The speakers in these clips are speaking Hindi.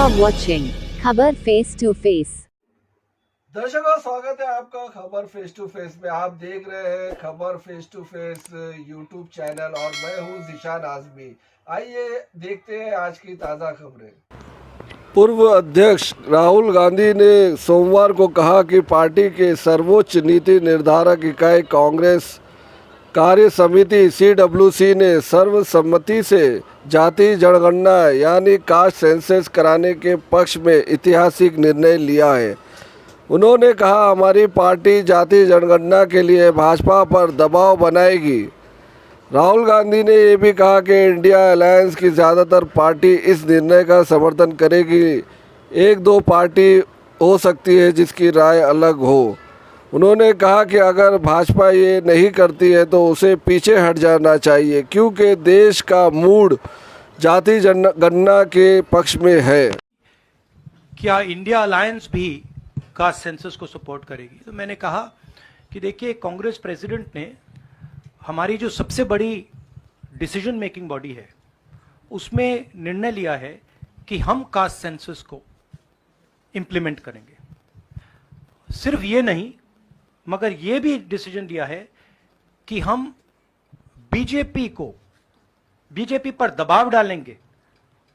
are watching खबर फेस टू फेस। दर्शकों, स्वागत है आपका खबर फेस टू फेस में। आप देख रहे हैं खबर face to face YouTube channel और मैं हूं ज़ीशान आज़मी। आइए देखते हैं आज की ताज़ा खबरें। पूर्व अध्यक्ष राहुल गांधी ने सोमवार को कहा कि पार्टी के सर्वोच्च नीति निर्धारक इकाई कांग्रेस कार्य समिति CWC ने सर्वसम्मति से जाति जनगणना यानी कास्ट सेंसस कराने के पक्ष में ऐतिहासिक निर्णय लिया है। उन्होंने कहा, हमारी पार्टी जाति जनगणना के लिए भाजपा पर दबाव बनाएगी। राहुल गांधी ने ये भी कहा कि इंडिया अलायंस की ज़्यादातर पार्टी इस निर्णय का समर्थन करेगी। एक दो पार्टी हो सकती है जिसकी राय अलग हो। उन्होंने कहा कि अगर भाजपा ये नहीं करती है तो उसे पीछे हट जाना चाहिए, क्योंकि देश का मूड जाति जनगणना के पक्ष में है। क्या इंडिया अलायंस भी कास्ट सेंसस को सपोर्ट करेगी? तो मैंने कहा कि देखिए, कांग्रेस प्रेसिडेंट ने हमारी जो सबसे बड़ी डिसीजन मेकिंग बॉडी है उसमें निर्णय लिया है कि हम कास्ट सेंसस को इम्प्लीमेंट करेंगे। सिर्फ ये नहीं, मगर ये भी डिसीजन लिया है कि हम बीजेपी पर दबाव डालेंगे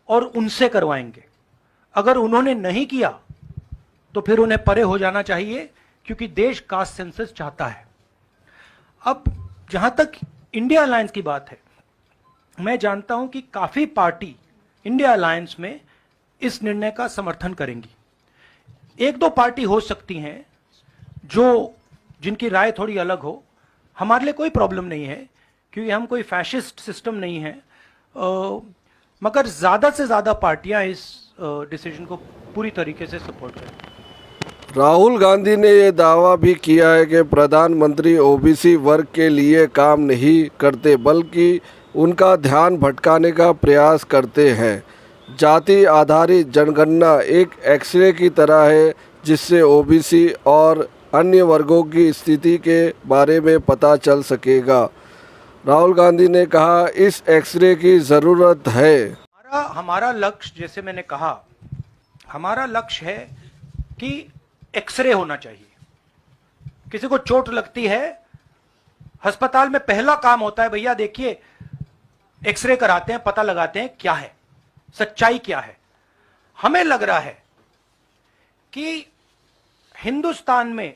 और उनसे करवाएंगे। अगर उन्होंने नहीं किया तो फिर उन्हें परे हो जाना चाहिए, क्योंकि देश कास्ट सेंसस चाहता है। अब जहां तक इंडिया अलायंस की बात है, मैं जानता हूं कि काफी पार्टी इंडिया अलायंस में इस निर्णय का समर्थन करेंगी। एक दो पार्टी हो सकती हैं जिनकी राय थोड़ी अलग हो। हमारे लिए कोई प्रॉब्लम नहीं है, क्योंकि हम कोई फैशिस्ट सिस्टम नहीं है। मगर ज्यादा से ज्यादा पार्टियां इस डिसीजन को पूरी तरीके से सपोर्ट करें। राहुल गांधी ने ये दावा भी किया है कि प्रधानमंत्री ओबीसी वर्ग के लिए काम नहीं करते, बल्कि उनका ध्यान भटकाने का प्रयास करते हैं। जाति आधारित जनगणना एक एक्सरे की तरह है, जिससे ओबीसी और अन्य वर्गों की स्थिति के बारे में पता चल सकेगा। राहुल गांधी ने कहा, इस एक्सरे की ज़रूरत है। हमारा लक्ष्य, जैसे मैंने कहा, हमारा लक्ष्य है कि एक्सरे होना चाहिए। किसी को चोट लगती है, अस्पताल में पहला काम होता है, भैया देखिए एक्सरे कराते हैं, पता लगाते हैं क्या है, सच्चाई क्या है। हमें लग रहा है कि हिंदुस्तान में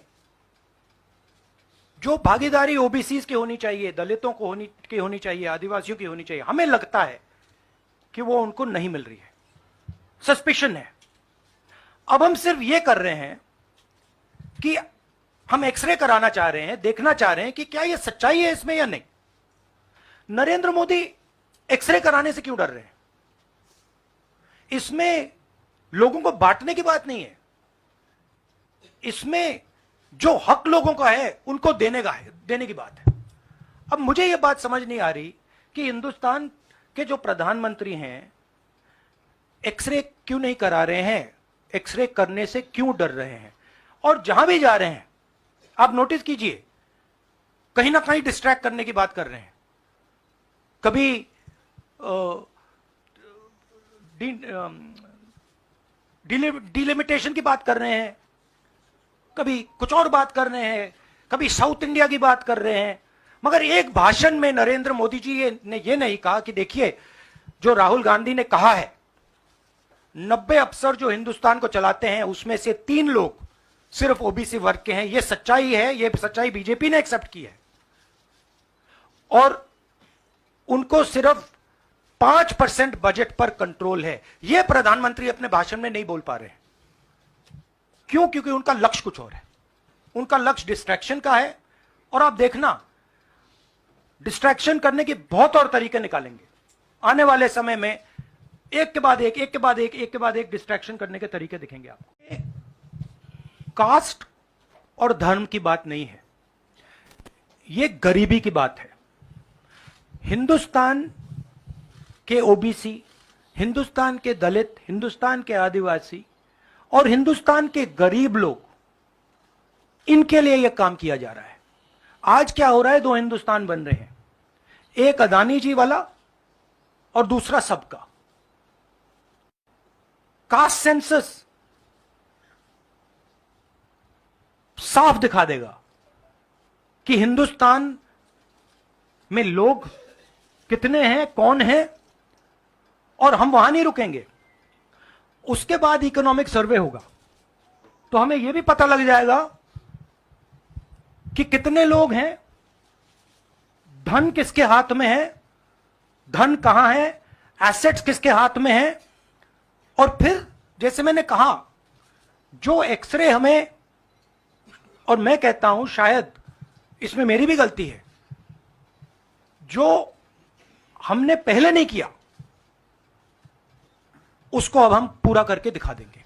जो भागीदारी ओबीसी की होनी चाहिए, दलितों को होनी चाहिए, आदिवासियों की होनी चाहिए, हमें लगता है कि वो उनको नहीं मिल रही है। सस्पिशन है। अब हम सिर्फ ये कर रहे हैं कि हम एक्सरे कराना चाह रहे हैं, देखना चाह रहे हैं कि क्या ये सच्चाई है इसमें या नहीं। नरेंद्र मोदी एक्सरे कराने से क्यों डर रहे हैं? इसमें लोगों को बांटने की बात नहीं है। इसमें जो हक लोगों का है उनको देने की बात है। अब मुझे यह बात समझ नहीं आ रही कि हिंदुस्तान के जो प्रधानमंत्री हैं एक्सरे क्यों नहीं करा रहे हैं, एक्सरे करने से क्यों डर रहे हैं। और जहां भी जा रहे हैं, आप नोटिस कीजिए, कहीं ना कहीं डिस्ट्रैक्ट करने की बात कर रहे हैं। कभी डिलिमिटेशन की बात कर रहे हैं, कभी कुछ और बात कर रहे हैं, कभी साउथ इंडिया की बात कर रहे हैं। मगर एक भाषण में नरेंद्र मोदी जी ने यह नहीं कहा कि देखिए, जो राहुल गांधी ने कहा है 90 अफसर जो हिंदुस्तान को चलाते हैं उसमें से 3 लोग सिर्फ ओबीसी वर्ग के हैं। यह सच्चाई है, यह सच्चाई बीजेपी ने एक्सेप्ट की है। और उनको सिर्फ 5% बजट पर कंट्रोल है। यह प्रधानमंत्री अपने भाषण में नहीं बोल पा रहे हैं। क्यों? क्योंकि उनका लक्ष्य कुछ और है। उनका लक्ष्य डिस्ट्रैक्शन का है। और आप देखना, डिस्ट्रैक्शन करने के बहुत और तरीके निकालेंगे आने वाले समय में। एक के बाद एक डिस्ट्रैक्शन करने के तरीके दिखेंगे आपको। कास्ट और धर्म की बात नहीं है, यह गरीबी की बात है। हिंदुस्तान के ओबीसी, हिंदुस्तान के दलित, हिंदुस्तान के आदिवासी और हिंदुस्तान के गरीब लोग, इनके लिए यह काम किया जा रहा है। आज क्या हो रहा है, 2 हिंदुस्तान बन रहे हैं, एक अदानी जी वाला और दूसरा सबका। कास्ट सेंसस साफ दिखा देगा कि हिंदुस्तान में लोग कितने हैं, कौन है, और हम वहां नहीं रुकेंगे। उसके बाद इकोनॉमिक सर्वे होगा तो हमें यह भी पता लग जाएगा कि कितने लोग हैं, धन किसके हाथ में है, धन कहां है, एसेट्स किसके हाथ में है। और फिर जैसे मैंने कहा, जो एक्सरे हमें, और मैं कहता हूं शायद इसमें मेरी भी गलती है, जो हमने पहले नहीं किया उसको अब हम पूरा करके दिखा देंगे,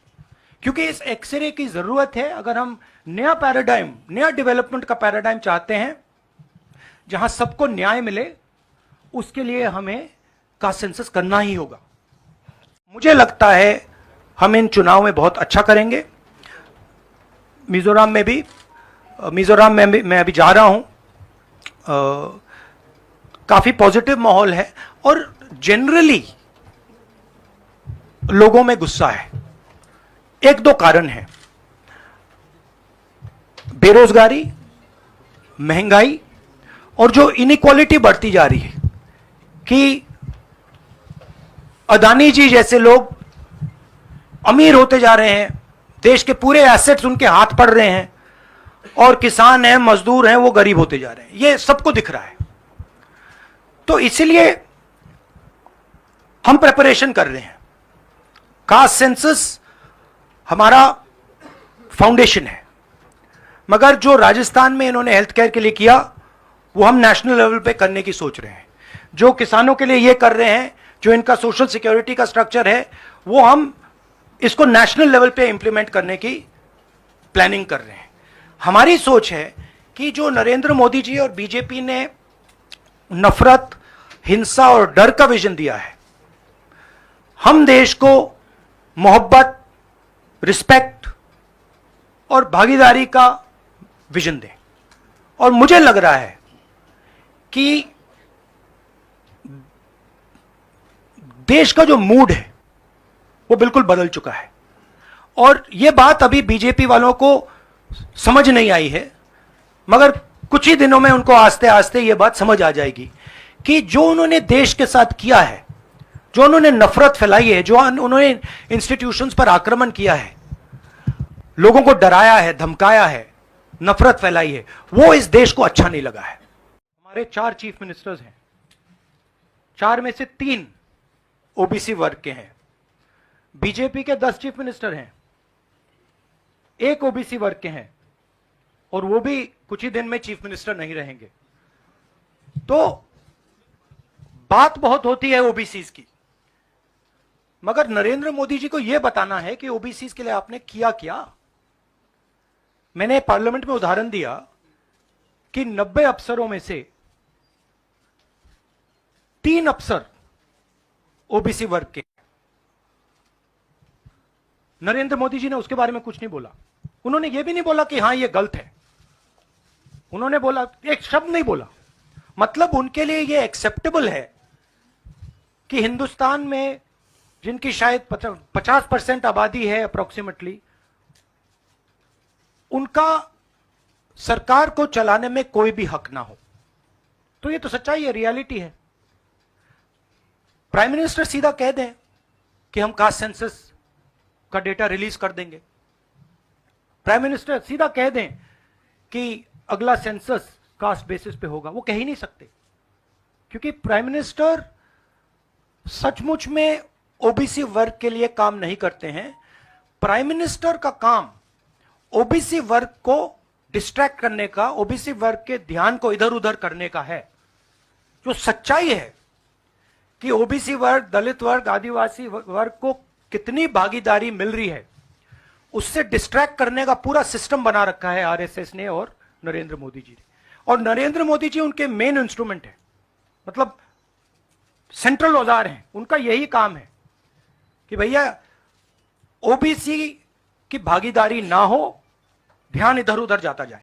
क्योंकि इस एक्सरे की जरूरत है। अगर हम नया पैराडाइम, नया डेवलपमेंट का पैराडाइम चाहते हैं जहां सबको न्याय मिले, उसके लिए हमें कास्ट सेंसस करना ही होगा। मुझे लगता है हम इन चुनाव में बहुत अच्छा करेंगे। मिजोरम में मैं अभी जा रहा हूं, काफी पॉजिटिव माहौल है और जनरली लोगों में गुस्सा है। एक दो कारण है, बेरोजगारी, महंगाई, और जो इनइक्वालिटी बढ़ती जा रही है कि अदानी जी जैसे लोग अमीर होते जा रहे हैं, देश के पूरे एसेट्स उनके हाथ पड़ रहे हैं, और किसान हैं, मजदूर हैं, वो गरीब होते जा रहे हैं। ये सबको दिख रहा है। तो इसलिए हम प्रिपरेशन कर रहे हैं। कास्ट सेंसस हमारा फाउंडेशन है, मगर जो राजस्थान में इन्होंने हेल्थ केयर के लिए किया वो हम नेशनल लेवल पे करने की सोच रहे हैं। जो किसानों के लिए ये कर रहे हैं, जो इनका सोशल सिक्योरिटी का स्ट्रक्चर है, वो हम इसको नेशनल लेवल पे इंप्लीमेंट करने की प्लानिंग कर रहे हैं। हमारी सोच है कि जो नरेंद्र मोदी जी और बीजेपी ने नफरत, हिंसा और डर का विजन दिया है, हम देश को मोहब्बत, रिस्पेक्ट और भागीदारी का विजन दें। और मुझे लग रहा है कि देश का जो मूड है वो बिल्कुल बदल चुका है, और यह बात अभी बीजेपी वालों को समझ नहीं आई है, मगर कुछ ही दिनों में उनको आस्ते आस्ते यह बात समझ आ जाएगी कि जो उन्होंने देश के साथ किया है, जो उन्होंने नफरत फैलाई है, जो उन्होंने इंस्टीट्यूशंस पर आक्रमण किया है, लोगों को डराया है, धमकाया है, नफरत फैलाई है, वो इस देश को अच्छा नहीं लगा है। हमारे 4 चीफ मिनिस्टर्स हैं, 4 में से 3 ओबीसी वर्ग के हैं। बीजेपी के 10 चीफ मिनिस्टर हैं, 1 ओबीसी वर्ग के हैं, और वो भी कुछ ही दिन में चीफ मिनिस्टर नहीं रहेंगे। तो बात बहुत होती है ओबीसीज की, मगर नरेंद्र मोदी जी को यह बताना है कि ओबीसीज के लिए आपने किया क्या। मैंने पार्लियामेंट में उदाहरण दिया कि 90 अफसरों में से 3 अफसर ओबीसी वर्ग के। नरेंद्र मोदी जी ने उसके बारे में कुछ नहीं बोला। उन्होंने यह भी नहीं बोला कि हां यह गलत है, उन्होंने बोला, एक शब्द नहीं बोला। मतलब उनके लिए यह एक्सेप्टेबल है कि हिंदुस्तान में जिनकी शायद 50% आबादी है अप्रोक्सीमेटली, उनका सरकार को चलाने में कोई भी हक ना हो। तो ये तो सच्चाई है, रियलिटी है। प्राइम मिनिस्टर सीधा कह दें कि हम कास्ट सेंसस का डेटा रिलीज कर देंगे, प्राइम मिनिस्टर सीधा कह दें कि अगला सेंसस कास्ट बेसिस पे होगा, वो कह ही नहीं सकते, क्योंकि प्राइम मिनिस्टर सचमुच में ओबीसी वर्ग के लिए काम नहीं करते हैं। प्राइम मिनिस्टर का काम ओबीसी वर्ग को डिस्ट्रैक्ट करने का, ओबीसी वर्ग के ध्यान को इधर उधर करने का है। जो सच्चाई है कि ओबीसी वर्ग, दलित वर्ग, आदिवासी वर्ग को कितनी भागीदारी मिल रही है, उससे डिस्ट्रैक्ट करने का पूरा सिस्टम बना रखा है आरएसएस ने और नरेंद्र मोदी जी ने। और नरेंद्र मोदी जी उनके मेन इंस्ट्रूमेंट है, मतलब सेंट्रल औजार हैं। उनका यही काम है कि भैया ओबीसी की भागीदारी ना हो, ध्यान इधर उधर जाता जाए।